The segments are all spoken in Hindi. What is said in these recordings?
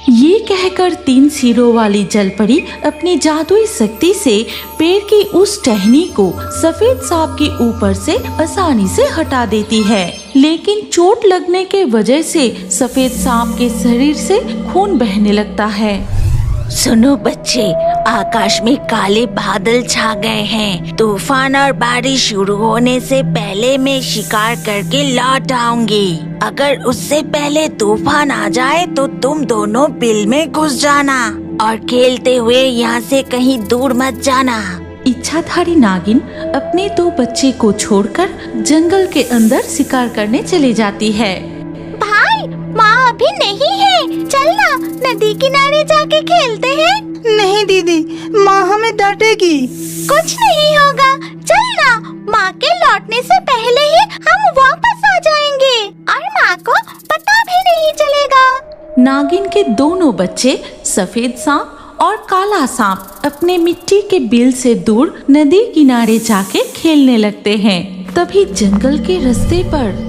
ये कहकर 3 सिरों वाली जलपरी अपनी जादुई शक्ति से पेड़ की उस टहनी को सफेद सांप के ऊपर से आसानी से हटा देती है, लेकिन चोट लगने के वजह से सफेद सांप के शरीर से खून बहने लगता है। सुनो बच्चे, आकाश में काले बादल छा गए हैं। तूफान और बारिश शुरू होने से पहले मैं शिकार करके लौट आऊंगी। अगर उससे पहले तूफान आ जाए तो तुम दोनों बिल में घुस जाना और खेलते हुए यहाँ से कहीं दूर मत जाना। इच्छाधारी नागिन अपने 2 बच्चे को छोड़कर जंगल के अंदर शिकार करने चली जाती है। भाई, माँ अभी नहीं है, चलना नदी किनारे जाके खेलते हैं। नहीं दीदी, माँ हमें डांटेगी। कुछ नहीं होगा, चलना, माँ के लौटने से पहले ही हम वापस आ जाएंगे और माँ को पता भी नहीं चलेगा। नागिन के दोनों बच्चे सफेद सांप और काला सांप अपने मिट्टी के बिल से दूर नदी किनारे जाके खेलने लगते हैं। तभी जंगल के रास्ते पर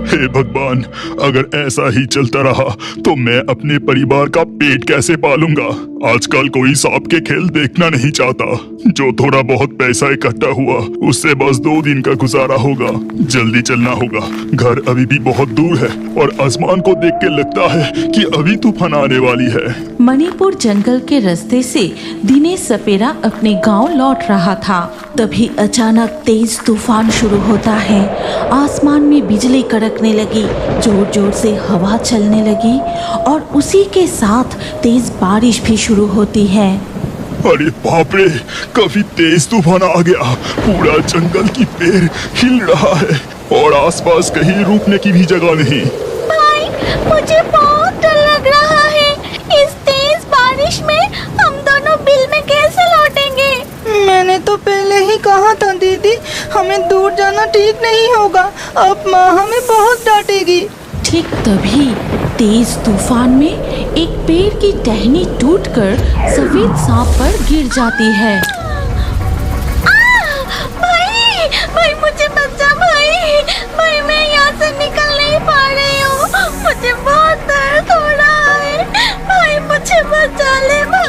हे भगवान, अगर ऐसा ही चलता रहा तो मैं अपने परिवार का पेट कैसे पालूंगा। आजकल कोई सांप के खेल देखना नहीं चाहता। जो थोड़ा बहुत पैसा इकट्ठा हुआ उससे बस 2 दिन का गुजारा होगा। जल्दी चलना होगा, घर अभी भी बहुत दूर है और आसमान को देख के लगता है कि अभी तूफान आने वाली है। मणिपुर जंगल के रास्ते से दिनेश सपेरा अपने गांव लौट रहा था। तभी अचानक तेज तूफान शुरू होता है। आसमान में बिजली कड़कने लगी, जोर जोर से हवा चलने लगी और उसी के साथ तेज बारिश भी शुरू होती है। अरे बाप रे, काफी तेज तूफान आ गया। पूरा जंगल की पेड़ हिल रहा है और आसपास कहीं रुकने की भी जगह नहीं। भाई, मुझे बहुत डर लग रहा है। इस तेज बारिश में हम दोनों बिल में कैसे लौटेंगे? मैंने तो पहले ही कहा था दीदी, हमें दूर जाना ठीक नहीं होगा। अब माँ हमें बहुत डांटेगी। ठीक तभी तेज तूफान में एक पेड़ की टहनी टूटकर सफेद सांप पर गिर जाती है। भाई, भाई मुझे बचा भाई। भाई, मैं यहाँ से निकल नहीं पा रही हूँ। मुझे बहुत दर्द हो रहा है। भाई, मुझे बचा ले भाई।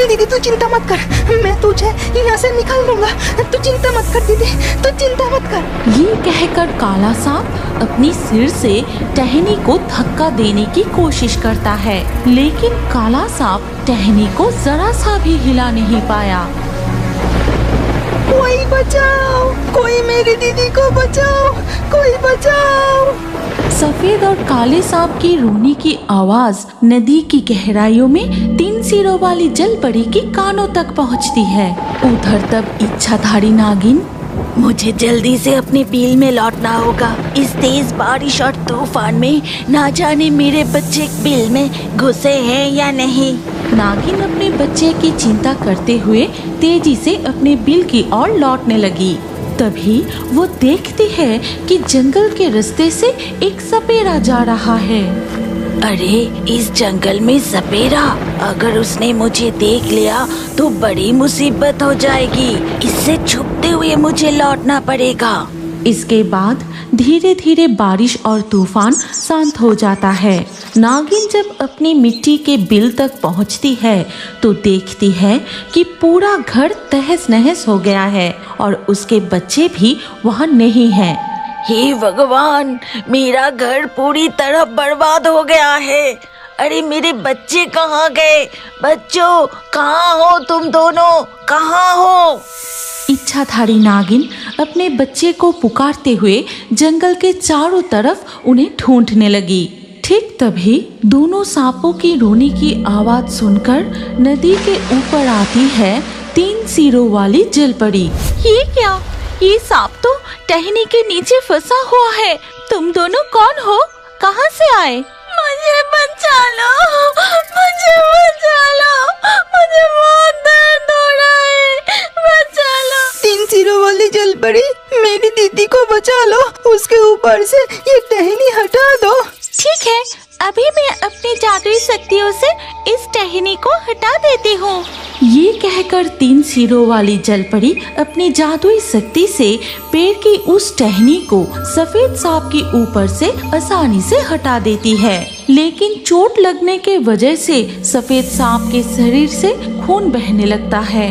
दीदी तू चिंता मत कर, मैं तुझे यहाँ से निकाल दूंगा। तू चिंता मत कर दीदी, तू चिंता मत कर। ये कहकर काला सांप अपनी सिर से टहनी को धक्का देने की कोशिश करता है, लेकिन काला सांप टहनी को जरा सा भी हिला नहीं पाया। कोई बचाओ, कोई मेरी दीदी को बचाओ, कोई बचाओ। सफेद और काले सांप की रोने की आवाज नदी की गहराइयों में 3 सिरों वाली जलपरी के कानों तक पहुंचती है। उधर तब इच्छाधारी नागिन, मुझे जल्दी से अपने बिल में लौटना होगा। इस तेज बारिश और तूफान में ना जाने मेरे बच्चे बिल में घुसे हैं या नहीं। नागिन अपने बच्चे की चिंता करते हुए तेजी से अपने बिल की ओर लौटने लगी। तभी वो देखती है कि जंगल के रास्ते से एक सपेरा जा रहा है। अरे, इस जंगल में सपेरा, अगर उसने मुझे देख लिया तो बड़ी मुसीबत हो जाएगी। इससे छुपते हुए मुझे लौटना पड़ेगा। इसके बाद धीरे धीरे बारिश और तूफान शांत हो जाता है। नागिन जब अपनी मिट्टी के बिल तक पहुंचती है तो देखती है कि पूरा घर तहस नहस हो गया है और उसके बच्चे भी वहां नहीं हैं। हे भगवान, मेरा घर पूरी तरह बर्बाद हो गया है। अरे, मेरे बच्चे कहाँ गए? बच्चों, कहाँ हो तुम दोनों? कहाँ हो? इच्छाधारी नागिन अपने बच्चे को पुकारते हुए जंगल के चारों तरफ उन्हें ढूंढने लगी। ठीक तभी दोनों सांपों की रोने की आवाज सुनकर नदी के ऊपर आती है 3 सिरों वाली जलपरी। ये क्या? ये सांप तो टहनी के नीचे फंसा हुआ है। तुम दोनों कौन हो? कहाँ से आए? मुझे बचा लो, मुझे बचा लो, मुझे बहुत दर्द हो रहा है, बचा लो। 3 सिरों वाली जलपरी, मेरी दीदी को बचा लो। उसके ऊपर से ये टहनी हटा दो। ठीक है, अभी मैं अपनी जादुई शक्तियों से इस टहनी को हटा देती हूँ। ये कहकर 3 सिरों वाली जलपरी अपनी जादुई शक्ति से पेड़ की उस टहनी को सफेद सांप के ऊपर से आसानी से हटा देती है, लेकिन चोट लगने के वजह से सफेद सांप के शरीर से खून बहने लगता है।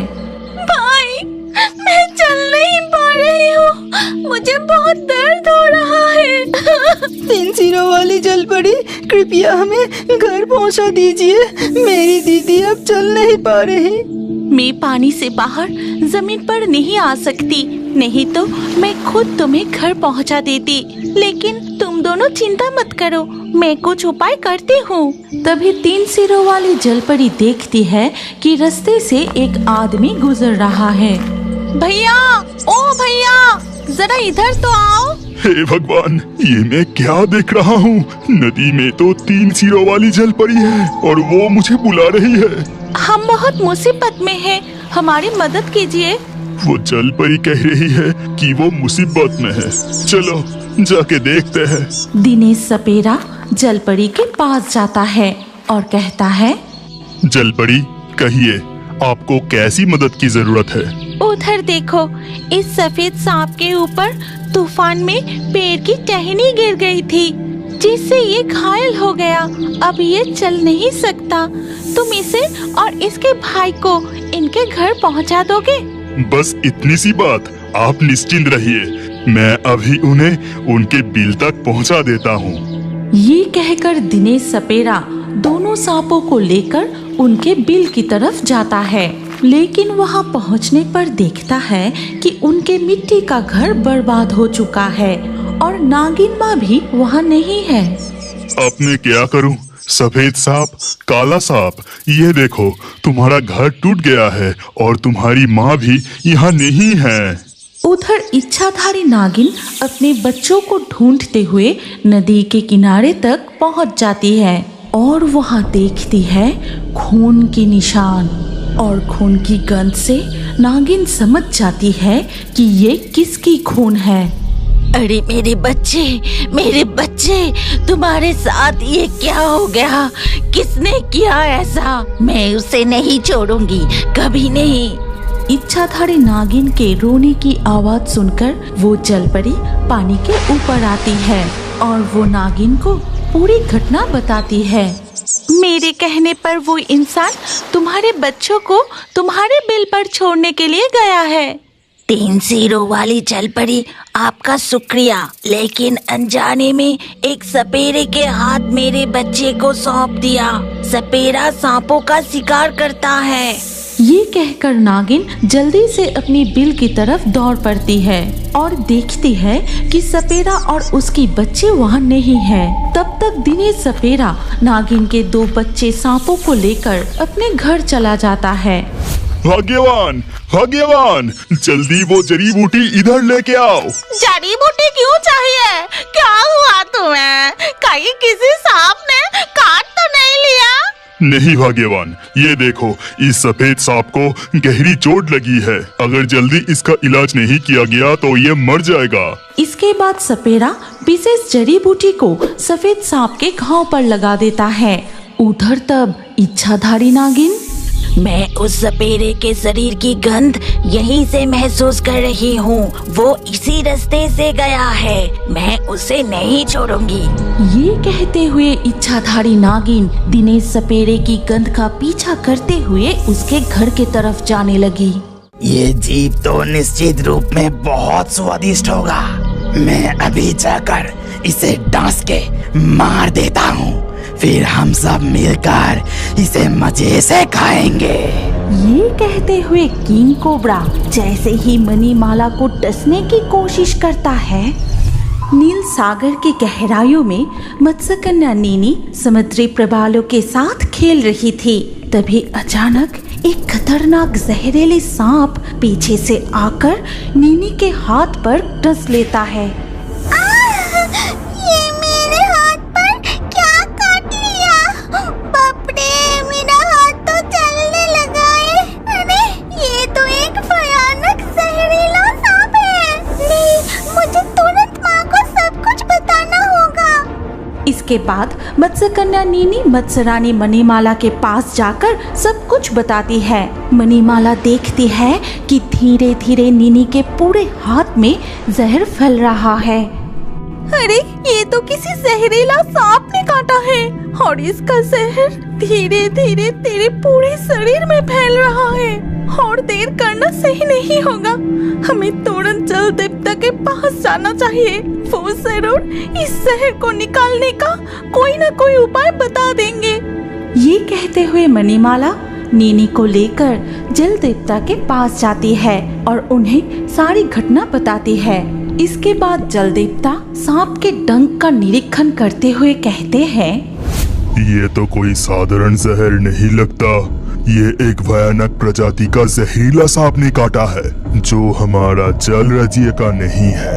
भाई, मैं चल नहीं पा रही हूँ, मुझे बहुत दर्द हो रहा है। 3 सिरों वाली जलपरी, कृपया हमें घर पहुंचा दीजिए। मेरी दीदी अब चल नहीं पा रही। मैं पानी से बाहर जमीन पर नहीं आ सकती, नहीं तो मैं खुद तुम्हें घर पहुंचा देती। लेकिन तुम दोनों चिंता मत करो, मैं कुछ उपाय करती हूँ। तभी 3 सिरों वाली जलपरी देखती है कि रास्ते से एक आदमी गुजर रहा है। भैया, ओ भैया, जरा इधर तो आओ। हे भगवान, ये मैं क्या देख रहा हूँ? नदी में तो 3 सिरों वाली जलपरी है और वो मुझे बुला रही है। हम बहुत मुसीबत में हैं, हमारी मदद कीजिए। वो जलपरी कह रही है कि वो मुसीबत में है। चलो जाके देखते हैं। दिनेश सपेरा जलपरी के पास जाता है और कहता है, जलपरी, कहिए आपको कैसी मदद की जरूरत है? उधर देखो, इस सफेद सांप के ऊपर तूफान में पेड़ की टहनी गिर गई थी, जिससे ये घायल हो गया। अब ये चल नहीं सकता। तुम इसे और इसके भाई को इनके घर पहुंचा दोगे? बस इतनी सी बात, आप निश्चिंत रहिए, मैं अभी उन्हें उनके बिल तक पहुंचा देता हूँ। ये कहकर दिनेश सपेरा दोनों सांपों को लेकर उनके बिल की तरफ जाता है, लेकिन वहां पहुंचने पर देखता है कि उनके मिट्टी का घर बर्बाद हो चुका है और नागिन माँ भी वहां नहीं है। अब मैं क्या करूं? सफेद सांप, काला सांप, ये देखो तुम्हारा घर टूट गया है और तुम्हारी माँ भी यहाँ नहीं है। उधर इच्छाधारी नागिन अपने बच्चों को ढूंढते हुए नदी के किनारे तक पहुंच जाती है और वहां देखती है खून के निशान, और खून की गंध से नागिन समझ जाती है कि ये किसकी खून है। अरे मेरे बच्चे, तुम्हारे साथ ये क्या हो गया? किसने किया ऐसा? मैं उसे नहीं छोड़ूंगी, कभी नहीं। इच्छाधारी नागिन के रोने की आवाज सुनकर वो जलपरी पानी के ऊपर आती है और वो नागिन को पूरी घटना बताती है। मेरे कहने पर वो इंसान तुम्हारे बच्चों को तुम्हारे बिल पर छोड़ने के लिए गया है। 3 सिरों वाली जलपरी, आपका शुक्रिया, लेकिन अनजाने में एक सपेरे के हाथ मेरे बच्चे को सौंप दिया। सपेरा सांपों का शिकार करता है। ये कहकर नागिन जल्दी से अपनी बिल की तरफ दौड़ पड़ती है और देखती है कि सपेरा और उसकी बच्चे वहाँ नहीं है। तब तक दिनेश सपेरा नागिन के 2 बच्चे सांपों को लेकर अपने घर चला जाता है। भाग्यवान, भाग्यवान, जल्दी वो जड़ी बूटी इधर लेके आओ। जड़ी बूटी क्यों चाहिए? क्या हुआ तुम्हें? कहीं किसी सांप ने काट तो नहीं लिया? नहीं भाग्यवान, ये देखो, इस सफेद सांप को गहरी चोट लगी है। अगर जल्दी इसका इलाज नहीं किया गया तो ये मर जाएगा। इसके बाद सपेरा विशेष जड़ी बूटी को सफेद सांप के घाव पर लगा देता है। उधर तब इच्छाधारी नागिन, मैं उस सपेरे के शरीर की गंध यहीं से महसूस कर रही हूँ। वो इसी रास्ते से गया है, मैं उसे नहीं छोड़ूंगी। ये कहते हुए इच्छाधारी नागिन दिनेश सपेरे की गंध का पीछा करते हुए उसके घर के तरफ जाने लगी। ये जीव तो निश्चित रूप में बहुत स्वादिष्ट होगा। मैं अभी जाकर इसे डांस के मार देता हूँ, फिर हम सब मिलकर इसे मजे से खाएंगे। ये कहते हुए किंग कोबरा जैसे ही मणिमाला को डसने की कोशिश करता है, नील सागर की गहराइयों में मत्स्य कन्या नीनी समुद्री प्रवालों के साथ खेल रही थी। तभी अचानक एक खतरनाक जहरीले सांप पीछे से आकर नीनी के हाथ पर डस लेता है। ये मेरे हाथ पर क्या काट लिया? बाप रे, मेरा हाथ तो जलने लगा है। अरे ये तो एक भयानक जहरीला सांप है। नहीं, मुझे तुरंत माँ को सब कुछ बताना होगा। इसके बाद मत्स्य कन्या नीनी मत्स्य रानी मणिमाला के पास जाकर सब कुछ बताती है। मणिमाला देखती है कि धीरे धीरे नीनी के पूरे हाथ में जहर फैल रहा है। अरे ये तो किसी जहरीला सांप ने काटा है और इसका जहर धीरे धीरे तेरे पूरे शरीर में फैल रहा है और देर करना सही नहीं होगा। हमें तुरंत जल देवता के पास जाना चाहिए। वो जरूर इस जहर को निकालने का कोई न कोई उपाय बता देंगे। ये कहते हुए मणिमाला नीनी को लेकर जल देवता के पास जाती है और उन्हें सारी घटना बताती है। इसके बाद जल देवता सांप के डंक का निरीक्षण करते हुए कहते हैं, ये तो कोई साधारण जहर नहीं लगता। ये एक भयानक प्रजाति का जहरीला सांप ने काटा है जो हमारा जल राज्य का नहीं है।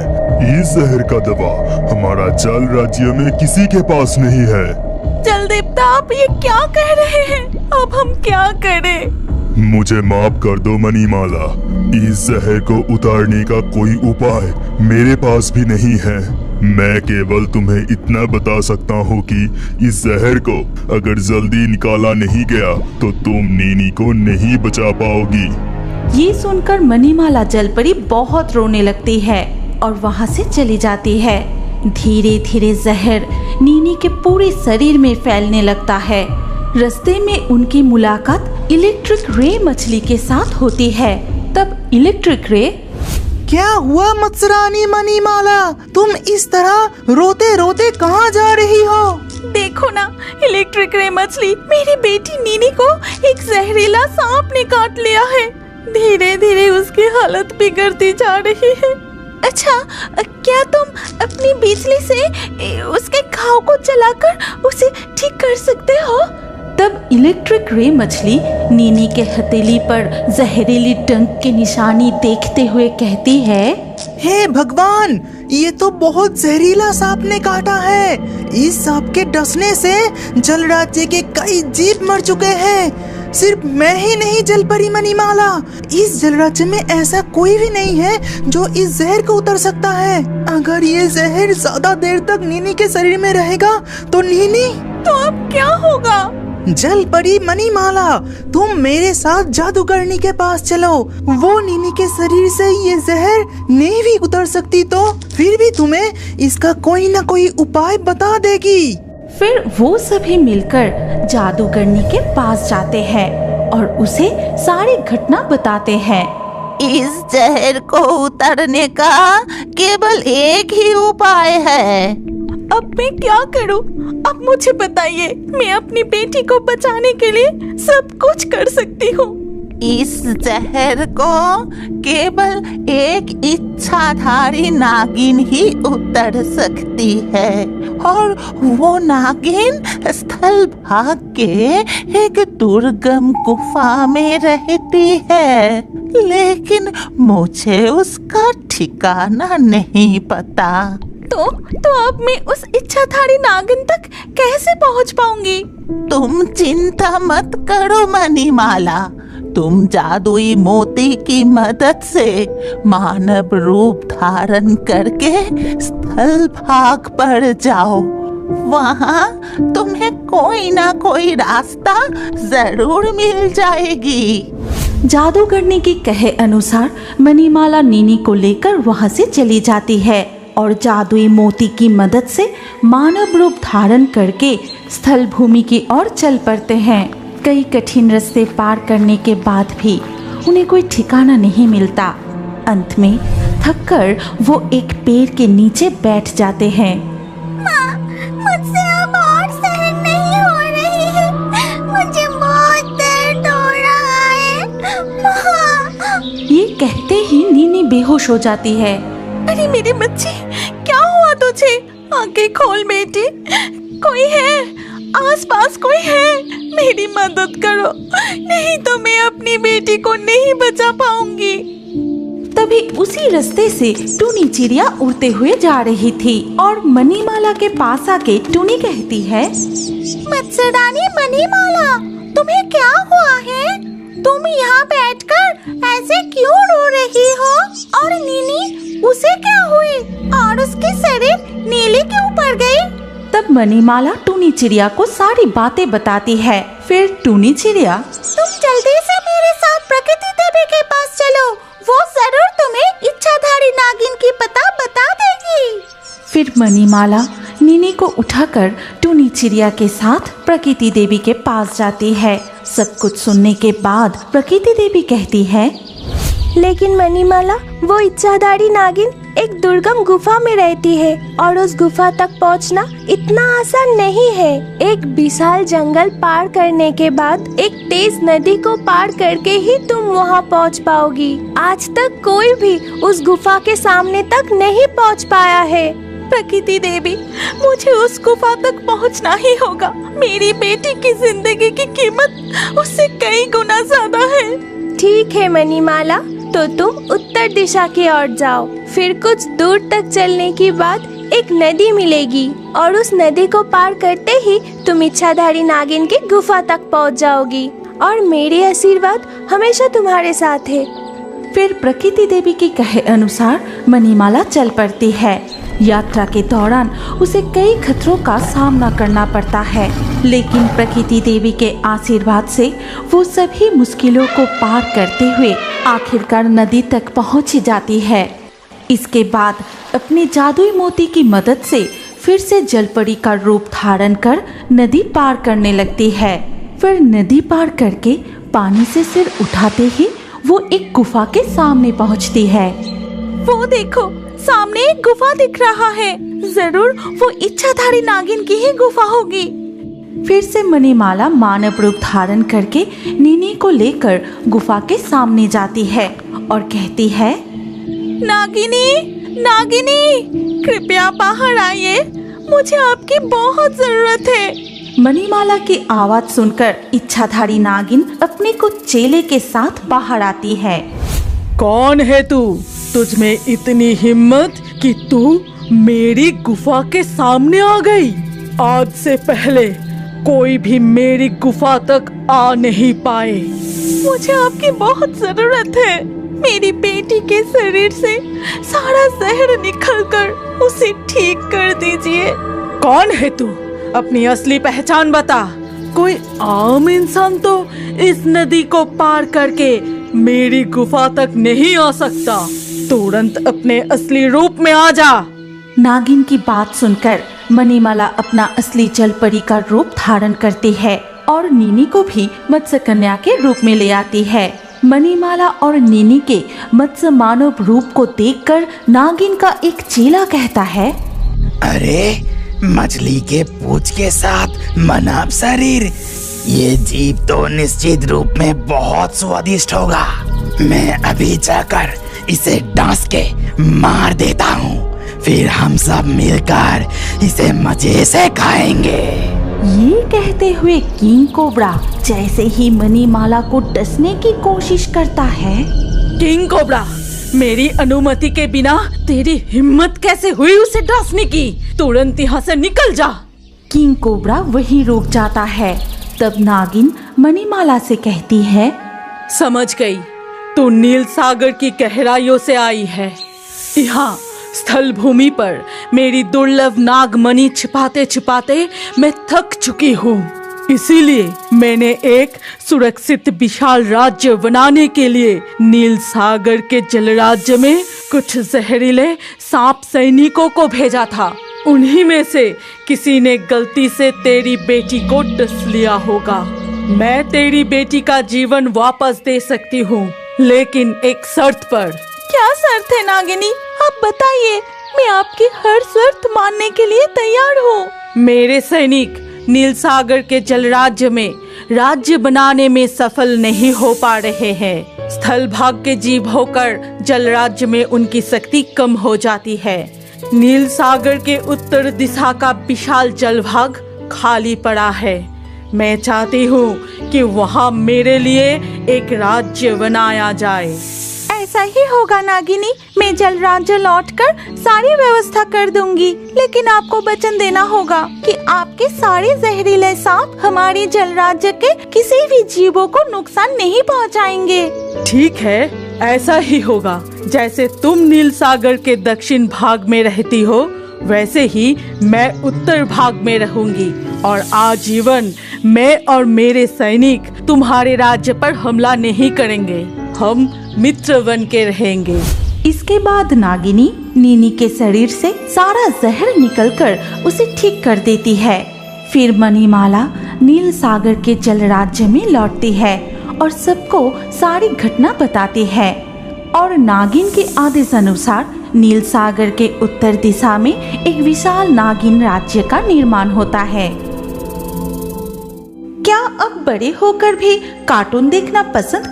इस जहर का दवा हमारा जल राज्य में किसी के पास नहीं है। जल देवता आप ये क्या कह रहे हैं? अब हम क्या करें? मुझे माफ कर दो मणिमाला, इस जहर को उतारने का कोई उपाय मेरे पास भी नहीं है। मैं केवल तुम्हें इतना बता सकता हूँ कि इस जहर को अगर जल्दी निकाला नहीं गया तो तुम नीनी को नहीं बचा पाओगी। ये सुनकर मणिमाला जलपरी बहुत रोने लगती है और वहाँ से चली जाती है। धीरे धीरे जहर नीनी के पूरे शरीर में फैलने लगता है। रास्ते में उनकी मुलाकात इलेक्ट्रिक रे मछली के साथ होती है। तब इलेक्ट्रिक रे, क्या हुआ मत्सरानी मणिमाला, तुम इस तरह रोते रोते कहाँ जा रही हो? देखो ना, इलेक्ट्रिक रे मछली, मेरी बेटी नीनी को एक जहरीला सांप ने काट लिया है। धीरे धीरे उसकी हालत बिगड़ती जा रही है। अच्छा, क्या तुम अपनी बिजली से उसके घाव को जलाकर उसे ठीक कर सकते हो? तब इलेक्ट्रिक रे मछली नीनी के हथेली पर जहरीली डंक की निशानी देखते हुए कहती है, हे भगवान, ये तो बहुत जहरीला सांप ने काटा है। इस सांप के डसने से जल राज्य के कई जीव मर चुके हैं। सिर्फ मैं ही नहीं जलपरी मणिमाला, इस जल राज्य में ऐसा कोई भी नहीं है जो इस जहर को उतर सकता है। अगर ये जहर ज्यादा देर तक नीनी के शरीर में रहेगा तो नीनी, तो अब क्या होगा? जलपरी मणिमाला, तुम मेरे साथ जादूगरनी के पास चलो। वो नीनी के शरीर से ये जहर नहीं भी उतर सकती तो फिर भी तुम्हें इसका कोई न कोई उपाय बता देगी। फिर वो सभी मिलकर जादूगरनी के पास जाते हैं और उसे सारी घटना बताते हैं। इस जहर को उतारने का केवल एक ही उपाय है। अब मैं क्या करूं? अब मुझे बताइए, मैं अपनी बेटी को बचाने के लिए सब कुछ कर सकती हूँ। इस जहर को केवल एक इच्छाधारी नागिन ही उतर सकती है और वो नागिन स्थल भाग के एक दुर्गम गुफा में रहती है, लेकिन मुझे उसका ठिकाना नहीं पता। तो अब मैं उस इच्छाधारी नागिन तक कैसे पहुंच पाऊंगी? तुम चिंता मत करो मणिमाला, तुम जादुई मोती की मदद से मानव रूप धारण करके स्थल भाग पर जाओ। वहाँ तुम्हें कोई ना कोई रास्ता जरूर मिल जाएगी। जादूगरनी के कहे अनुसार मणिमाला नीनी को लेकर वहाँ से चली जाती है और जादुई मोती की मदद से मानव रूप धारण करके स्थल भूमि की ओर चल पड़ते हैं। कई कठिन रास्ते पार करने के बाद भी उन्हें कोई ठिकाना नहीं मिलता। अंत में थककर वो एक पेड़ के नीचे बैठ जाते हैं। मुझसे अब और सहन नहीं हो रही है, मुझे बहुत दर्द हो रहा है। ये कहते ही नीनी बेहोश हो जाती है। अरे मेरी बच्ची, क्या हुआ तुझे? आंखें खोल बेटी, कोई है? आसपास कोई है? मेरी मदद करो, नहीं तो मैं अपनी बेटी को नहीं बचा पाऊंगी। तभी उसी रास्ते से टूनी चिड़िया उड़ते हुए जा रही थी और मणिमाला के पास आके टूनी कहती है, मत्सरानी मणिमाला, तुम्हें क्या हुआ है? तुम यहाँ बैठकर ऐसे क्यों रो रही हो? और नीनी, उसे क्या हुई और उसकी शरीर नीले क्यों पड़ गई? तब मणिमाला टूनी चिड़िया को सारी बातें बताती है। फिर टूनी चिड़िया, तुम जल्दी से मेरे साथ प्रकृति देवी के पास चलो, वो जरूर तुम्हें इच्छाधारी नागिन की पता बता देगी। फिर मणिमाला नीनी को उठाकर टूनी चिड़िया के साथ प्रकृति देवी के पास जाती है। सब कुछ सुनने के बाद प्रकृति देवी कहती है, लेकिन मणिमाला, वो इच्छाधारी नागिन एक दुर्गम गुफा में रहती है और उस गुफा तक पहुंचना इतना आसान नहीं है। एक विशाल जंगल पार करने के बाद एक तेज नदी को पार करके ही तुम वहां पहुंच पाओगी। आज तक कोई भी उस गुफा के सामने तक नहीं पहुंच पाया है। प्रकृति देवी, मुझे उस गुफा तक पहुंचना ही होगा। मेरी बेटी की जिंदगी की कीमत उससे कई गुना ज्यादा है। ठीक है मणिमाला, तो तुम उत्तर दिशा की ओर जाओ। फिर कुछ दूर तक चलने के बाद एक नदी मिलेगी और उस नदी को पार करते ही तुम इच्छाधारी नागिन की गुफा तक पहुंच जाओगी और मेरे आशीर्वाद हमेशा तुम्हारे साथ है। फिर प्रकृति देवी के कहे अनुसार मणिमाला चल पड़ती है। यात्रा के दौरान उसे कई खतरों का सामना करना पड़ता है, लेकिन प्रकृति देवी के आशीर्वाद से वो सभी मुश्किलों को पार करते हुए आखिरकार नदी तक पहुंच जाती है। इसके बाद अपने जादुई मोती की मदद से फिर से जलपरी का रूप धारण कर नदी पार करने लगती है। फिर नदी पार करके पानी से सिर उठाते ही वो एक गुफा के सामने पहुंचती है। वो देखो, सामने एक गुफा दिख रहा है। जरूर वो इच्छाधारी नागिन की ही गुफा होगी। फिर से मणिमाला मानव रूप धारण करके नीनी को लेकर गुफा के सामने जाती है और कहती है, नागिनी, नागिनी, कृपया बाहर आइए, मुझे आपकी बहुत जरूरत है। मणिमाला की आवाज सुनकर इच्छाधारी नागिन अपने कुछ चेले के साथ बाहर आती है। कौन है तू? तुझ में इतनी हिम्मत कि तू मेरी गुफा के सामने आ गई। आज से पहले कोई भी मेरी गुफा तक आ नहीं पाए। मुझे आपकी बहुत जरूरत है। मेरी बेटी के शरीर से सारा जहर निकलकर उसे ठीक कर दीजिए। कौन है तू? अपनी असली पहचान बता। कोई आम इंसान तो इस नदी को पार करके मेरी गुफा तक नहीं आ सकता। तुरंत अपने असली रूप में आ जा। नागिन की बात सुनकर मणिमाला अपना असली जलपरी का रूप धारण करती है और नीनी को भी मत्स्य कन्या के रूप में ले आती है। मणिमाला और नीनी के मत्स्य मानव रूप को देखकर नागिन का एक चेला कहता है, अरे, मछली के पूंछ के साथ मानव शरीर, ये जीव तो निश्चित रूप में बहुत स्वादिष्ट होगा। मैं अभी जाकर इसे डांस के मार देता हूँ, फिर हम सब मिलकर इसे मजे से खाएंगे। ये कहते हुए किंग कोबरा जैसे ही मणिमाला को डसने की कोशिश करता है। किंग कोबरा, मेरी अनुमति के बिना तेरी हिम्मत कैसे हुई उसे डसने की? तुरंत यहाँ से निकल जा। किंग कोबरा वहीं रुक जाता है। तब नागिन मणिमाला से कहती है, समझ गई, तू नील सागर की गहराइयों से आई है। यहाँ स्थल भूमि पर मेरी दुर्लभ नागमणि छिपाते छिपाते मैं थक चुकी हूँ। इसीलिए मैंने एक सुरक्षित विशाल राज्य बनाने के लिए नील सागर के जल राज्य में कुछ जहरीले सांप सैनिकों को भेजा था। उन्हीं में से किसी ने गलती से तेरी बेटी को डस लिया होगा। मैं तेरी बेटी का जीवन वापस दे सकती हूँ, लेकिन एक शर्त पर। क्या शर्त है नागिनी? आप बताइए, मैं आपकी हर शर्त मानने के लिए तैयार हूँ। मेरे सैनिक नील सागर के जल राज्य में राज्य बनाने में सफल नहीं हो पा रहे हैं। स्थल भाग के जीव होकर जल राज्य में उनकी शक्ति कम हो जाती है। नील सागर के उत्तर दिशा का विशाल जल भाग खाली पड़ा है। मैं चाहती हूँ कि वहाँ मेरे लिए एक राज्य बनाया जाए। ऐसा ही होगा नागिनी, मैं जल राज्य लौटकर सारी व्यवस्था कर दूंगी, लेकिन आपको वचन देना होगा कि आपके सारे जहरीले सांप हमारे जल राज्य के किसी भी जीवों को नुकसान नहीं पहुंचाएंगे। ठीक है, ऐसा ही होगा। जैसे तुम नील सागर के दक्षिण भाग में रहती हो, वैसे ही मैं उत्तर भाग में रहूंगी और आजीवन मैं और मेरे सैनिक तुम्हारे राज्य पर हमला नहीं करेंगे। हम मित्र बन के रहेंगे। इसके बाद नागिनी नीनी के शरीर से सारा जहर निकलकर उसे ठीक कर देती है। फिर मणिमाला नील सागर के जल राज्य में लौटती है और सबको सारी घटना बताती है। और नागिन के आदेश अनुसार नील सागर के उत्तर दिशा में एक विशाल नागिन राज्य का निर्माण होता है। क्या अब बड़े होकर भी कार्टून देखना पसंद